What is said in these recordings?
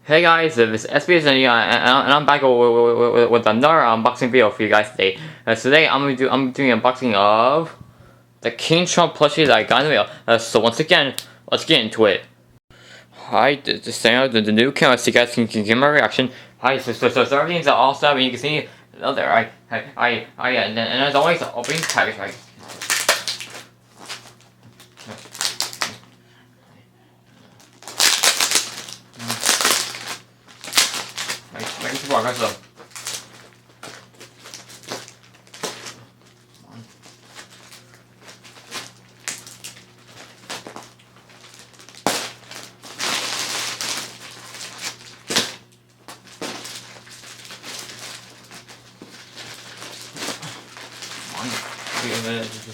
Hey guys, this is SBS and I'm back with another unboxing video for you guys today. Today I'm doing an unboxing of the King Chonk plushie that I got in the mail. So once again, let's get into it. Hi, just saying out the new camera so you guys can get my reaction. Hi, so everything's all set and you can see there. And as always, opening package right. Making some progress though.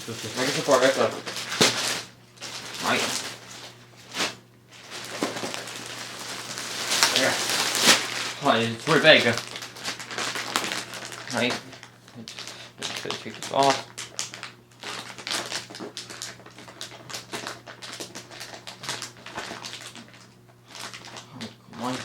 Just making some progress though. Right. There. Oh, it's pretty big. Right. Just take this off. Come on.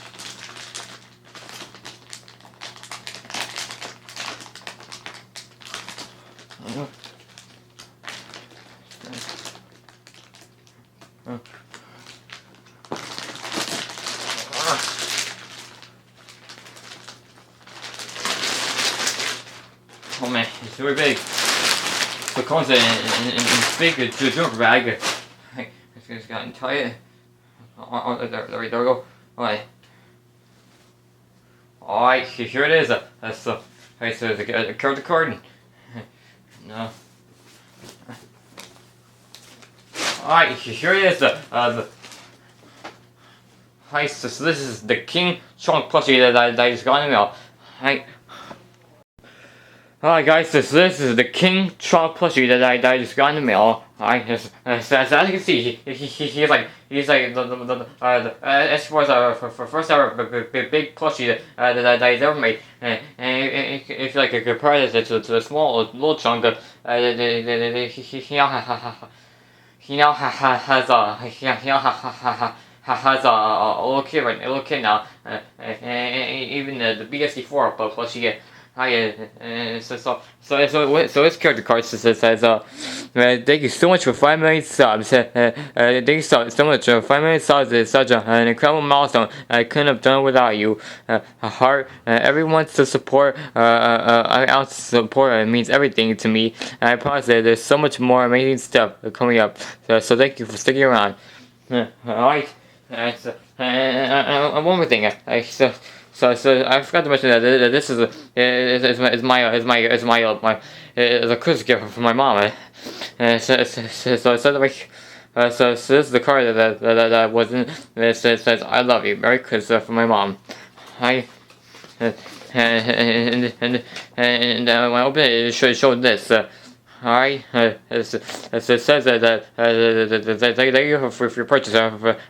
Oh man, it's very big. So it comes in this big jumper bag. It's just gotten tight. There we go. Alright. Alright, here it is. That's the. Alright, so the card. No. Alright, here it is. Alright, so this is the King Chonk plushie that I just got in the mail. Alright. Alright guys, so this is the King Chonk plushie that I just got in the mail. Alright, as you can see, he's like the S4's first ever big plushie that he's ever made. And if you like compare this to the small little chunk, he now has a little kid now. Even the BSD4 plushie. So his character card says, thank you so much for 5 million subs. Thank you so much for 5 million subs. It's such an incredible milestone. I couldn't have done it without you. Heart, everyone's support, it means everything to me. And I promise that there's so much more amazing stuff coming up. So thank you for sticking around. Alright. One more thing. So I forgot to mention that this is a Christmas gift from my mom. So this is the card that was in. It says I love you, Merry Christmas from my mom. And when I open it, it showed this. Alright, it says that thank you for your purchase,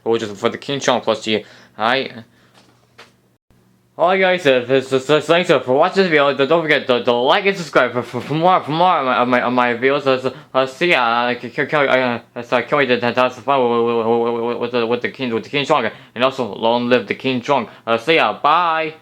which is for the King Chonk plushie. Alright. Alright guys, thanks for watching this video. Don't forget to like and subscribe for more of my videos. See ya. Can't wait to have some fun with the King Chonk, and also long live the King Chonk. See ya. Bye.